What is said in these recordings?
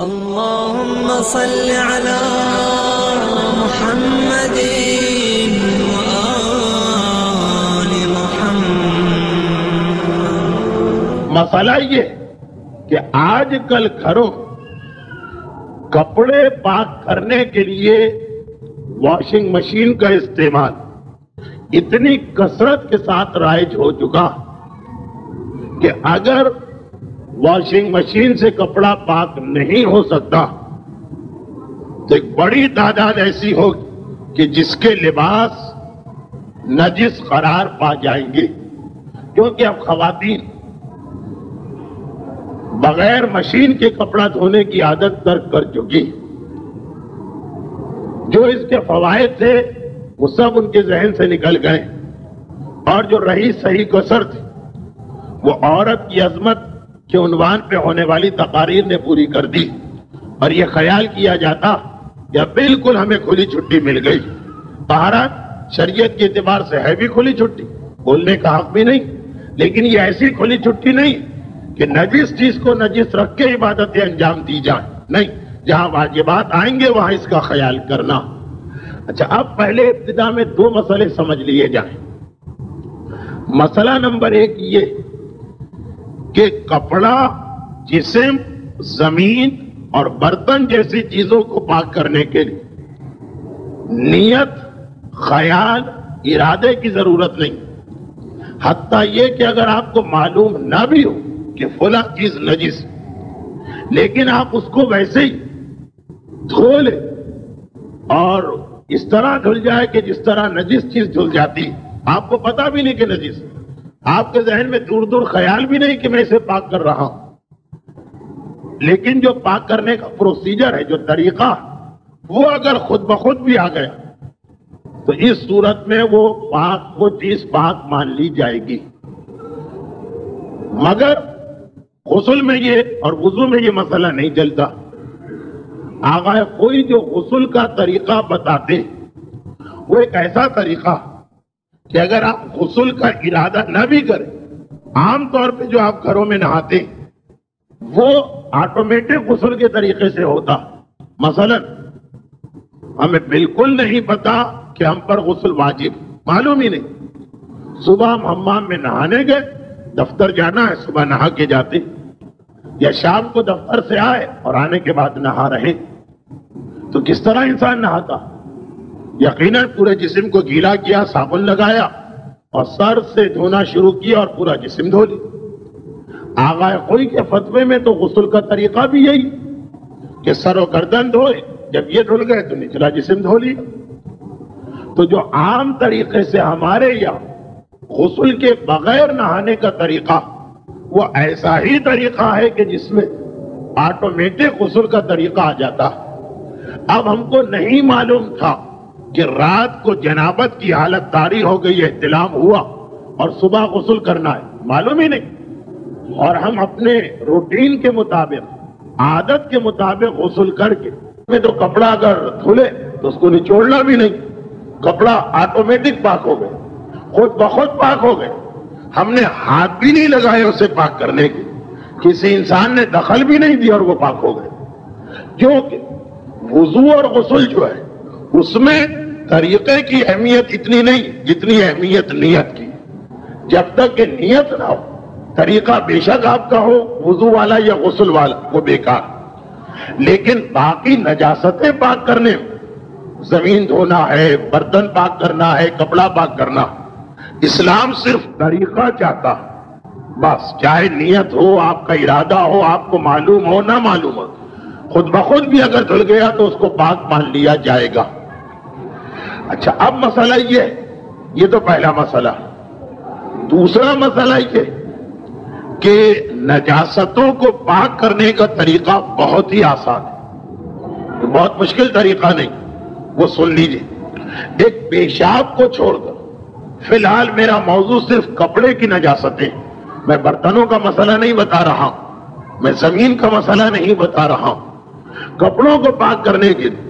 اللهم صل على محمد وآل محمد۔ مسئلہ یہ کہ آج کل گھروں کپڑے پاک کرنے کے لیے واشنگ مشین کا استعمال اتنی کثرت کے ساتھ رائج ہو چکا کہ اگر واشنگ مشین سے کپڑا پاک نہیں ہو سکتا تو ایک بڑی تعداد ایسی ہوگی کہ جس کے لباس نجس قرار پا جائیں گے، کیونکہ اب خواتین بغیر مشین کے کپڑا دھونے کی عادت ترک کر چکی۔ جو اس کے فوائد تھے وہ سب ان کے ذہن سے نکل گئے، اور جو رہی صحیح کسر تھی وہ عورت کی عظمت کے عنوان پہ ہونے والی تقاریر نے پوری کر دی، اور یہ خیال کیا جاتا کہ بالکل ہمیں کھلی چھٹی مل گئی۔ طہارت شریعت کے اعتبار سے ہے بھی کھلی چھٹی، بولنے کا حق بھی نہیں، لیکن یہ ایسی کھلی چھٹی نہیں کہ نجس چیز کو نجس رکھ کے عبادتیں انجام دی جائیں، نہیں، جہاں واجبات آئیں گے وہاں اس کا خیال کرنا۔ اچھا، اب پہلے ابتدا میں دو مسئلے سمجھ لیے جائیں۔ مسئلہ نمبر ایک یہ کہ کپڑا، جسم، زمین اور برتن جیسی چیزوں کو پاک کرنے کے لیے نیت، خیال، ارادے کی ضرورت نہیں، حتیٰ یہ کہ اگر آپ کو معلوم نہ بھی ہو کہ فلاں چیز نجس، لیکن آپ اس کو ویسے ہی دھو لیں اور اس طرح دھل جائے کہ جس طرح نجس چیز دھل جاتی، آپ کو پتا بھی نہیں کہ نجس، آپ کے ذہن میں دور دور خیال بھی نہیں کہ میں اسے پاک کر رہا ہوں، لیکن جو پاک کرنے کا پروسیجر ہے، جو طریقہ، وہ اگر خود بخود بھی آ گیا تو اس صورت میں وہ چیز پاک مان لی جائے گی۔ مگر غسل میں یہ اور وضو میں یہ مسئلہ نہیں چلتا۔ آقا کوئی جو غسل کا طریقہ بتاتے وہ ایک ایسا طریقہ کہ اگر آپ غسل کا ارادہ نہ بھی کریں، عام طور پہ جو آپ گھروں میں نہاتے وہ آٹومیٹک غسل کے طریقے سے ہوتا۔ مثلا ہمیں بالکل نہیں پتا کہ ہم پر غسل واجب، معلوم ہی نہیں، صبح ہم حمام میں نہانے گئے، دفتر جانا ہے، صبح نہا کے جاتے، یا شام کو دفتر سے آئے اور آنے کے بعد نہا رہے، تو کس طرح انسان نہاتا؟ یقیناً پورے جسم کو گیلا کیا، صابن لگایا اور سر سے دھونا شروع کیا اور پورا جسم دھو لی۔ آغا کوئی کے فتوے میں تو غسل کا طریقہ بھی یہی کہ سر و گردن دھوئے، جب یہ دھل گئے تو نچلا جسم دھو لیا۔ تو جو عام طریقے سے ہمارے یہاں غسل کے بغیر نہانے کا طریقہ وہ ایسا ہی طریقہ ہے کہ جس میں آٹومیٹک غسل کا طریقہ آ جاتا۔ اب ہم کو نہیں معلوم تھا کہ رات کو جنابت کی حالت طاری ہو گئی، احتلام ہوا اور صبح غسل کرنا ہے، معلوم ہی نہیں، اور ہم اپنے روٹین کے مطابق، عادت کے مطابق غسل کر کے میں تو کپڑا اگر دھلے تو اس کو نچوڑنا بھی نہیں، کپڑا آٹومیٹک پاک ہو گئے، خود بخود پاک ہو گئے، ہم نے ہاتھ بھی نہیں لگائے اسے پاک کرنے کے، کسی انسان نے دخل بھی نہیں دیا اور وہ پاک ہو گئے۔ کیونکہ وضو اور غسل جو ہے اس میں طریقے کی اہمیت اتنی نہیں جتنی اہمیت نیت کی۔ جب تک کہ نیت نہ ہو، طریقہ بے شک آپ کا ہو، وضو والا یا غسل والا، وہ بیکار۔ لیکن باقی نجاستیں پاک کرنے، زمین دھونا ہے، برتن پاک کرنا ہے، کپڑا پاک کرنا، اسلام صرف طریقہ چاہتا، بس چاہے نیت ہو، آپ کا ارادہ ہو، آپ کو معلوم ہو نہ معلوم ہو، خود بخود بھی اگر دھل گیا تو اس کو پاک مان لیا جائے گا۔ اچھا، اب مسئلہ یہ تو پہلا مسئلہ۔ دوسرا مسئلہ یہ کہ نجاستوں کو پاک کرنے کا طریقہ بہت ہی آسان ہے، بہت مشکل طریقہ نہیں، وہ سن لیجئے۔ ایک پیشاب کو چھوڑ کر فی الحال میرا موضوع صرف کپڑے کی نجاستیں، میں برتنوں کا مسئلہ نہیں بتا رہا ہوں، میں زمین کا مسئلہ نہیں بتا رہا ہوں۔ کپڑوں کو پاک کرنے کے لیے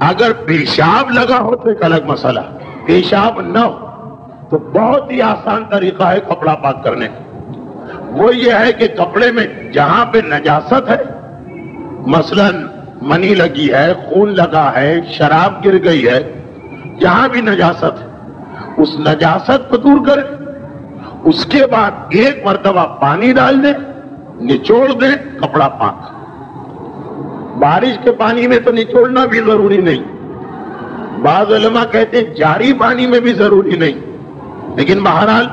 اگر پیشاب لگا ہو تو ایک الگ مسئلہ، پیشاب نہ ہو تو بہت ہی آسان طریقہ ہے کپڑا پاک کرنے کا۔ وہ یہ ہے کہ کپڑے میں جہاں پہ نجاست ہے مثلاً منی لگی ہے، خون لگا ہے، شراب گر گئی ہے، جہاں بھی نجاست ہے اس نجاست کو دور کریں، اس کے بعد ایک مرتبہ پانی ڈال دیں، نچوڑ دیں، کپڑا پاک۔ بارش کے پانی میں تو نچوڑنا بھی ضروری نہیں، بعض علماء کہتے ہیں جاری پانی میں بھی ضروری نہیں، لیکن بہرحال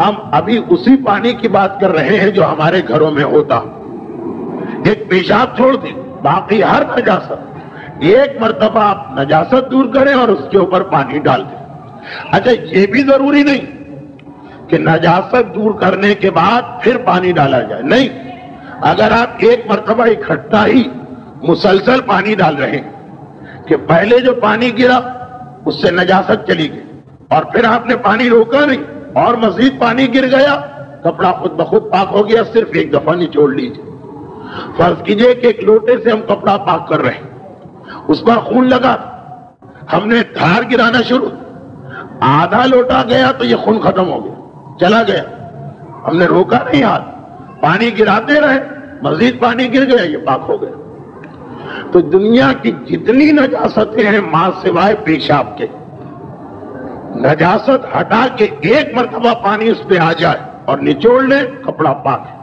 ہم ابھی اسی پانی کی بات کر رہے ہیں جو ہمارے گھروں میں ہوتا۔ ایک پیشاب چھوڑ دیں، باقی ہر نجاست ایک مرتبہ آپ نجاست دور کریں اور اس کے اوپر پانی ڈال دیں۔ اچھا یہ بھی ضروری نہیں کہ نجاست دور کرنے کے بعد پھر پانی ڈالا جائے، نہیں، اگر آپ ایک مرتبہ اکٹھا ہی مسلسل پانی ڈال رہے ہیں کہ پہلے جو پانی گرا اس سے نجاست چلی گئی اور پھر آپ نے پانی روکا نہیں اور مزید پانی گر گیا، کپڑا خود بخود پاک ہو گیا، صرف ایک دفعہ نچوڑ لیجیے۔ فرض کیجئے کہ ایک لوٹے سے ہم کپڑا پاک کر رہے ہیں، اس پر خون لگا، ہم نے دھار گرانا شروع، آدھا لوٹا گیا تو یہ خون ختم ہو گیا، چلا گیا، ہم نے روکا نہیں ہاتھ، پانی گراتے رہے، مزید پانی گر گیا، یہ پاک ہو گیا۔ تو دنیا کی جتنی نجاستیں ہیں ماں سوائے پیشاب کے، نجاست ہٹا کے ایک مرتبہ پانی اس پہ آ جائے اور نچوڑ لیں، کپڑا پاک ہے۔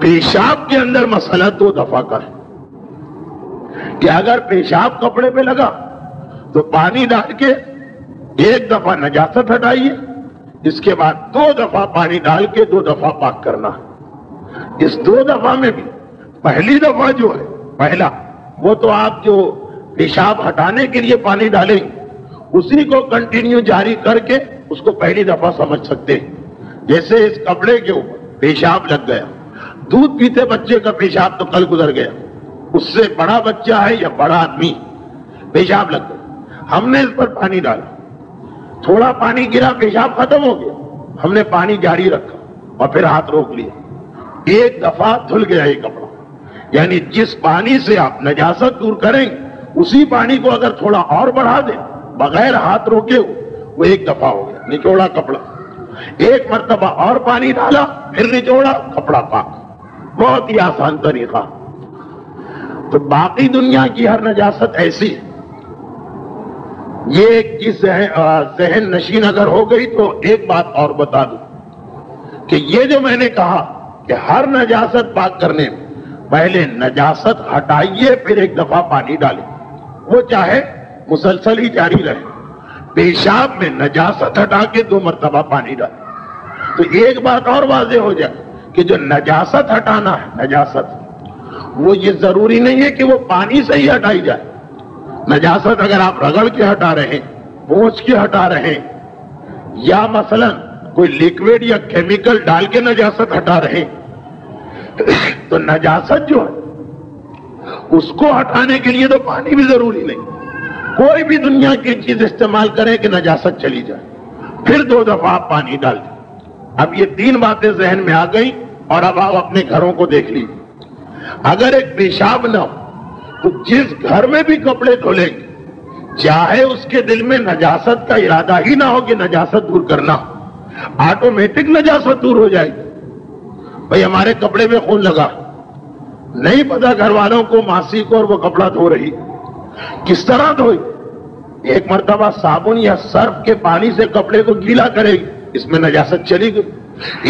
پیشاب کے اندر مسئلہ 2 دفعہ کا ہے کہ اگر پیشاب کپڑے پہ لگا تو پانی ڈال کے ایک دفعہ نجاست ہٹائیے، اس کے بعد 2 دفعہ پانی ڈال کے 2 دفعہ پاک کرنا۔ اس 2 دفعہ میں بھی پہلی دفعہ جو ہے پہلا وہ تو آپ جو پیشاب ہٹانے کے لیے پانی ڈالیں اسی کو کنٹینیو جاری کر کے اس کو پہلی دفعہ سمجھ سکتے ہیں۔ جیسے اس کپڑے کے اوپر پیشاب لگ گیا، دودھ پیتے بچے کا پیشاب تو کل گزر گیا، اس سے بڑا بچہ ہے یا بڑا آدمی پیشاب لگ گیا، ہم نے اس پر پانی ڈالا، تھوڑا پانی گرا، پیشاب ختم ہو گیا، ہم نے پانی جاری رکھا اور پھر ہاتھ روک لیا، ایک دفعہ دھل گیا یہ کپڑا۔ یعنی جس پانی سے آپ نجاست دور کریں اسی پانی کو اگر تھوڑا اور بڑھا دیں بغیر ہاتھ روکے وہ ایک دفعہ ہو گیا، نچوڑا کپڑا، ایک مرتبہ اور پانی ڈالا پھر نچوڑا، کپڑا پاک۔ بہت ہی آسان طریقہ۔ تو باقی دنیا کی ہر نجاست ایسی، یہ ایک چیز ذہن نشین اگر ہو گئی تو ایک بات اور بتا دوں کہ یہ جو میں نے کہا کہ ہر نجاست پاک کرنے میں پہلے نجاست ہٹائیے پھر ایک دفعہ پانی ڈالیں، وہ چاہے مسلسل ہی جاری رہے۔ پیشاب میں نجاست ہٹا کے 2 مرتبہ پانی ڈالیں تو ایک بات اور واضح ہو جائے کہ جو نجاست ہٹانا ہے نجاست وہ یہ ضروری نہیں ہے کہ وہ پانی سے ہی ہٹائی جائے۔ نجاست اگر آپ رگڑ کے ہٹا رہے ہیں، پونچھ کے ہٹا رہے ہیں، یا مثلا کوئی لیکویڈ یا کیمیکل ڈال کے نجاست ہٹا رہے ہیں تو نجاست جو ہے اس کو ہٹانے کے لیے تو پانی بھی ضروری نہیں، کوئی بھی دنیا کی چیز استعمال کریں کہ نجاست چلی جائے، پھر 2 دفعہ آپ پانی ڈال دیں۔ اب یہ 3 باتیں ذہن میں آ گئی اور اب آپ اپنے گھروں کو دیکھ لیجیے۔ اگر ایک پیشاب نہ ہو تو جس گھر میں بھی کپڑے دھولیں گے چاہے اس کے دل میں نجاست کا ارادہ ہی نہ ہو کہ نجاست دور کرنا، آٹومیٹک نجاست دور ہو جائے گی۔ بھئی ہمارے کپڑے میں خون لگا، نہیں پتا گھر والوں کو، ماسی کو، اور وہ کپڑا دھو رہی، کس طرح دھوئی؟ ایک مرتبہ صابن یا سرف کے پانی سے کپڑے کو گیلا کرے گی، اس میں نجاست چلی گئی،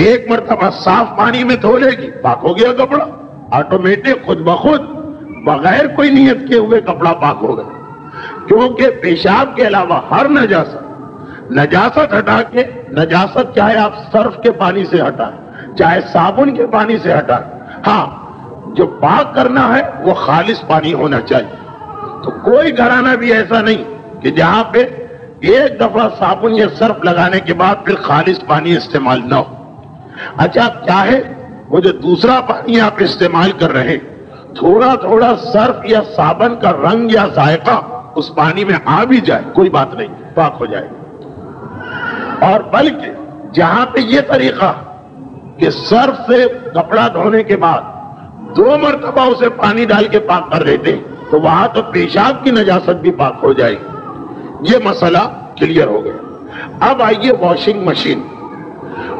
ایک مرتبہ صاف پانی میں دھو لے گی، پاک ہو گیا کپڑا، آٹومیٹک خود بخود بغیر کوئی نیت کے ہوئے کپڑا پاک ہو گیا۔ کیونکہ پیشاب کے علاوہ ہر نجاست ہٹا کے، نجاست چاہے آپ سرف کے پانی سے ہٹائیں چاہے صابن کے پانی سے ہٹائیں، ہاں جو پاک کرنا ہے وہ خالص پانی ہونا چاہیے۔ تو کوئی گھرانہ بھی ایسا نہیں کہ جہاں پہ ایک دفعہ صابن یا سرف لگانے کے بعد پھر خالص پانی استعمال نہ ہو۔ اچھا چاہے وہ جو دوسرا پانی آپ استعمال کر رہے ہیں تھوڑا تھوڑا سرف یا صابن کا رنگ یا ذائقہ اس پانی میں آ بھی جائے کوئی بات نہیں، پاک ہو جائے گا۔ اور بلکہ جہاں پہ یہ طریقہ کہ سرف سے کپڑا دھونے کے بعد 2 مرتبہ اسے پانی ڈال کے پاک کر دیتے تو وہاں تو پیشاب کی نجاست بھی پاک ہو جائے گی۔ یہ مسئلہ کلیئر ہو گیا۔ اب آئیے واشنگ مشین۔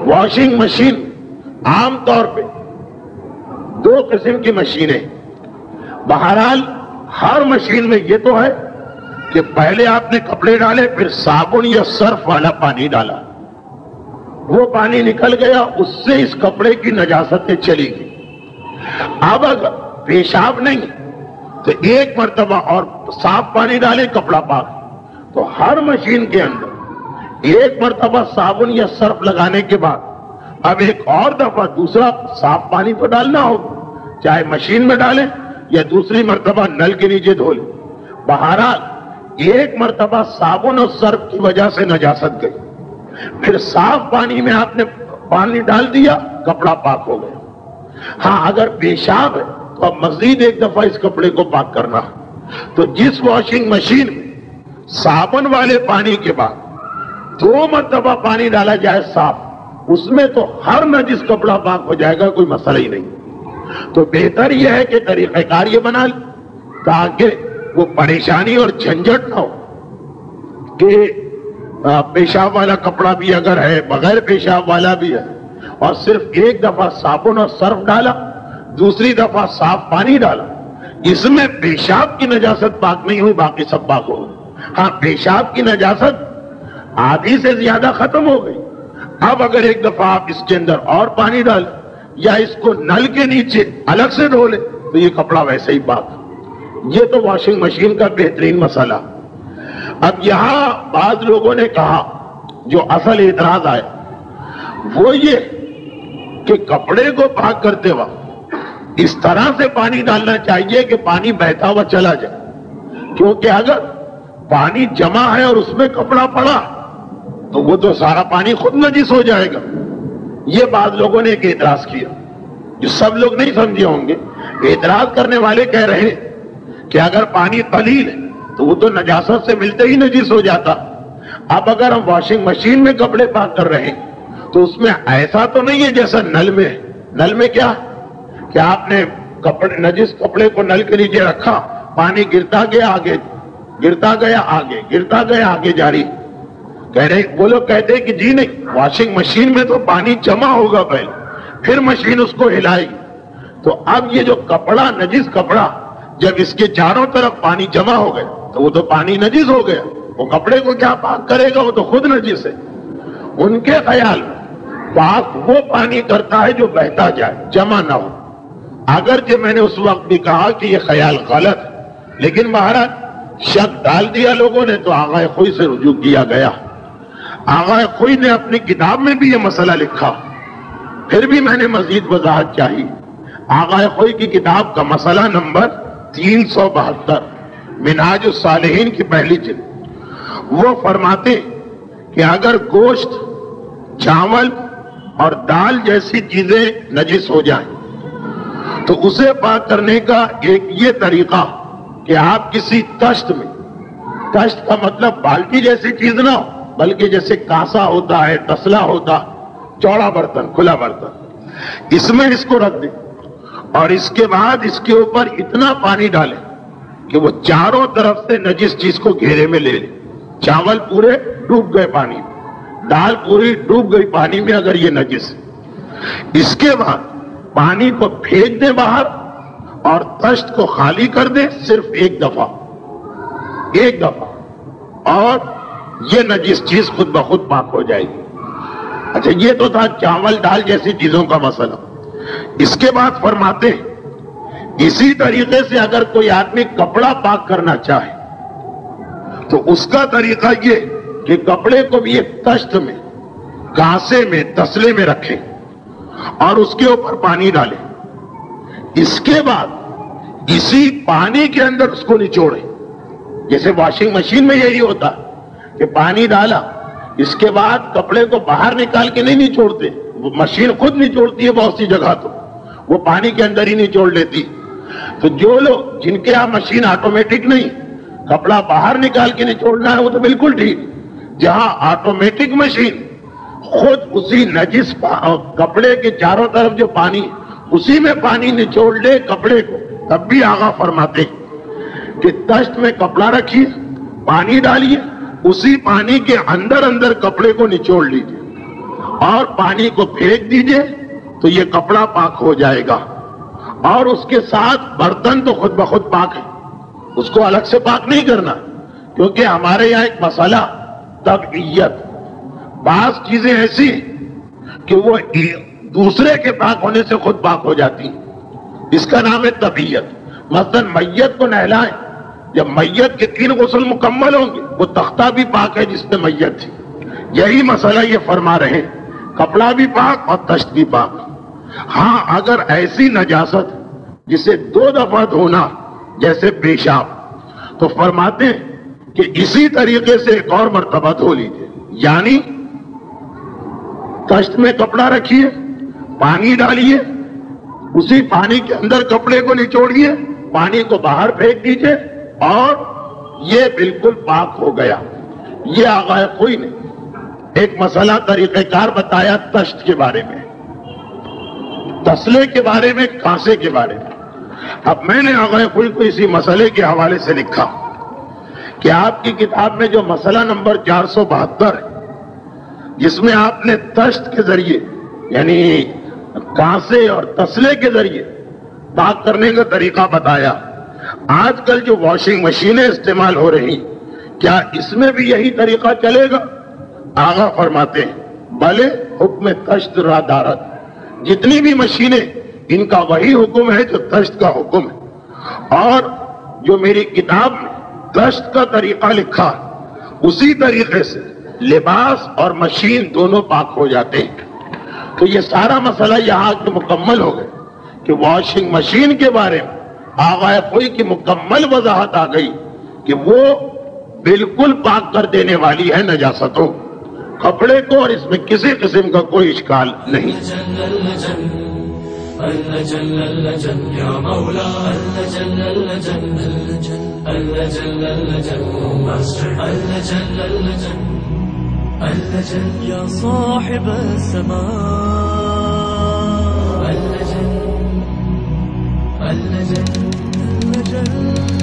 واشنگ مشین عام طور پہ 2 قسم کی مشینیں، بہرحال ہر مشین میں یہ تو ہے کہ پہلے آپ نے کپڑے ڈالے، پھر صابن یا سرف والا پانی ڈالا، وہ پانی نکل گیا، اس سے اس کپڑے کی نجاستیں چلی گئی۔ اب اگر پیشاب نہیں تو ایک مرتبہ اور صاف پانی ڈالے، کپڑا پاک، تو ہر مشین کے اندر ایک مرتبہ صابن یا سرف لگانے کے بعد اب ایک اور دفعہ دوسرا صاف پانی تو ڈالنا ہوگا، چاہے مشین میں ڈالیں یا دوسری مرتبہ نل کے نیچے دھو لیں۔ بہرحال ایک مرتبہ صابن اور سرف کی وجہ سے نجاست گئی، پھر صاف پانی میں آپ نے پانی ڈال دیا، کپڑا پاک ہو گیا۔ ہاں اگر پیشاب ہے تو اب مزید ایک دفعہ اس کپڑے کو پاک کرنا ہے، تو جس واشنگ مشین میں صابن والے پانی کے بعد 2 مرتبہ پانی ڈالا جائے صاف، اس میں تو ہر نجس کپڑا پاک ہو جائے گا، کوئی مسئلہ ہی نہیں۔ تو بہتر یہ ہے کہ طریقہ کار یہ بنا لیں تاکہ وہ پریشانی اور جھنجھٹ نہ ہو کہ پیشاب والا کپڑا بھی اگر ہے، بغیر پیشاب والا بھی ہے، اور صرف ایک دفعہ صابن اور سرف ڈالا، دوسری دفعہ صاف پانی ڈالا، اس میں پیشاب کی نجاست پاک نہیں ہوئی، باقی سب پاک ہو گئی۔ ہاں پیشاب کی نجاست آدھی سے زیادہ ختم ہو گئی، اب اگر ایک دفعہ آپ اس کے اندر اور پانی ڈالیں یا اس کو نل کے نیچے الگ سے دھو لیں تو یہ کپڑا ویسے ہی پاک۔ یہ تو واشنگ مشین کا بہترین مسئلہ۔ اب یہاں بعض لوگوں نے کہا، جو اصل اعتراض آیا وہ یہ کہ کپڑے کو پاک کرتے وقت اس طرح سے پانی ڈالنا چاہیے کہ پانی بہتا ہوا چلا جائے، کیونکہ اگر پانی جمع ہے اور اس میں کپڑا پڑا تو وہ تو سارا پانی خود نجس ہو جائے گا۔ یہ بعض لوگوں نے ایک اعتراض کیا، جو سب لوگ نہیں سمجھے ہوں گے۔ اعتراض کرنے والے کہہ رہے ہیں کہ اگر پانی قلیل ہے تو وہ تو نجاست سے ملتے ہی نجس ہو جاتا، اب اگر ہم واشنگ مشین میں کپڑے پاک کر رہے ہیں تو اس میں ایسا تو نہیں ہے جیسا نل میں ہے۔ نل میں کیا کہ آپ نے نجس کپڑے کو نل کے نیچے رکھا، پانی گرتا گیا آگے، گرتا گیا آگے، گرتا گیا آگے جاری۔ کہہ رہے وہ لوگ کہتے ہیں کہ جی نہیں، واشنگ مشین میں تو پانی جمع ہوگا پہلے، پھر مشین اس کو ہلائے گی۔ تو اب یہ جو کپڑا، نجس کپڑا، جب اس کے چاروں طرف پانی جمع ہو گیا تو وہ تو پانی نجس ہو گیا، وہ کپڑے کو کیا پاک کرے گا، وہ تو خود نجس ہے۔ ان کے خیال میں پاک وہ پانی کرتا ہے جو بہتا جائے، جمع نہ ہو۔ اگرچہ میں نے اس وقت بھی کہا کہ یہ خیال غلط ہے، لیکن بہرحال شک ڈال دیا لوگوں نے تو آغا خوئی سے رجوع کیا گیا۔ آغا خوئی نے اپنی کتاب میں بھی یہ مسئلہ لکھا، پھر بھی میں نے مزید وضاحت چاہی۔ آغا خوئی کی کتاب کا مسئلہ نمبر 372، منہاج الصالحین کی پہلی جلد۔ وہ فرماتے کہ اگر گوشت، چاول اور دال جیسی چیزیں نجس ہو جائیں تو اسے پاک کرنے کا ایک یہ طریقہ کہ آپ کسی تشت میں، تشت کا مطلب بالٹی جیسی چیز نہ ہو بلکہ جیسے کاسا ہوتا ہے، تسلا ہوتا، چوڑا برتن، کھلا برتن، اس میں اس کو رکھ دیں اور اس کے بعد اس کے اوپر اتنا پانی ڈالیں کہ وہ چاروں طرف سے نجس چیز کو گھیرے میں لے لیں۔ چاول پورے ڈوب گئے پانی میں، دال پوری ڈوب گئی پانی میں اگر یہ نجس ہے۔ اس کے بعد پانی کو پھینک دیں باہر اور تشت کو خالی کر دیں، صرف ایک دفعہ، اور یہ نجس چیز خود بخود پاک ہو جائے گی۔ اچھا یہ تو تھا چاول دال جیسی چیزوں کا مسئلہ۔ اس کے بعد فرماتے ہیں اسی طریقے سے اگر کوئی آدمی کپڑا پاک کرنا چاہے تو اس کا طریقہ یہ کہ کپڑے کو بھی ایک تشت میں، کاسے میں، تسلے میں رکھیں اور اس کے اوپر پانی ڈالیں۔ اس کے بعد اسی پانی کے اندر اس کو نچوڑیں، جیسے واشنگ مشین میں یہی ہوتا کہ پانی ڈالا، اس کے بعد کپڑے کو باہر نکال کے نہیں نچوڑتے، وہ مشین خود نچوڑتی ہے بہت سی جگہ، تو وہ پانی کے اندر ہی نچوڑ لیتی۔ تو جو لوگ جن کے یہاں مشین آٹومیٹک نہیں، کپڑا باہر نکال کے نچوڑنا ہے وہ تو بالکل ٹھیک۔ جہاں آٹومیٹک مشین خود اسی نجس کپڑے کے چاروں طرف جو پانی، اسی میں پانی نچوڑ لے کپڑے کو، تب بھی آغا فرماتے کہ تشت میں کپڑا رکھیے، پانی ڈالیے، اسی پانی کے اندر اندر کپڑے کو نچوڑ لیجیے اور پانی کو پھینک دیجیے تو یہ کپڑا پاک ہو جائے گا۔ اور اس کے ساتھ برتن تو خود بخود پاک ہے، اس کو الگ سے پاک نہیں کرنا، کیونکہ ہمارے یہاں ایک مسئلہ طبعیت، بعض چیزیں ایسی کہ وہ دوسرے کے پاک ہونے سے خود پاک ہو جاتی ہیں، اس کا نام ہے طبعیت۔ مثلا میت کو نہلائیں، جب میت کے 3 غسل مکمل ہوں گے وہ تختہ بھی پاک ہے جس میں میت تھی، یہی مسئلہ یہ فرما رہے ہیں، کپڑا بھی پاک اور تشت بھی پاک۔ ہاں اگر ایسی نجاست جسے 2 دفعہ دھونا جیسے پیشاب، تو فرماتے ہیں کہ اسی طریقے سے ایک اور مرتبہ دھو لیجیے، یعنی تشت میں کپڑا رکھیے، پانی ڈالیے، اسی پانی کے اندر کپڑے کو نچوڑیے، پانی کو باہر پھینک دیجیے اور یہ بالکل پاک ہو گیا۔ یہ آغا کوئی نے ایک مسئلہ طریقہ کار بتایا تشت کے بارے میں، تسلے کے بارے میں، کانسے کے بارے میں۔ اب میں نے آغا کوئی کو اسی مسئلے کے حوالے سے لکھا کہ آپ کی کتاب میں جو مسئلہ نمبر 472 ہے، جس میں آپ نے تشت کے ذریعے یعنی کانسے اور تسلے کے ذریعے پاک کرنے کا طریقہ بتایا، آج کل جو واشنگ مشینیں استعمال ہو رہی کیا اس میں بھی یہی طریقہ چلے گا؟ آغا فرماتے ہیں بھلے حکم تشت را دارت، جتنی بھی مشینیں ان کا وہی حکم ہے جو تشت کا حکم ہے، اور جو میری کتاب میں تشت کا طریقہ لکھا اسی طریقے سے لباس اور مشین دونوں پاک ہو جاتے ہیں۔ تو یہ سارا مسئلہ یہاں کے مکمل ہو گئے کہ واشنگ مشین کے بارے میں آغا کوئی کی مکمل وضاحت آ گئی کہ وہ بالکل پاک کر دینے والی ہے نجاستوں کپڑے کو، اور اس میں کسی قسم کا کوئی اشکال نہیں۔ اللہ جل اللہ جل یا مولا، اللہ جل اللہ جل اللہ جل اللہ جل ماسٹر، اللہ جل اللہ جل اللہ جل یا صاحب السماء، اللہ جل اللہ جل اللہ جل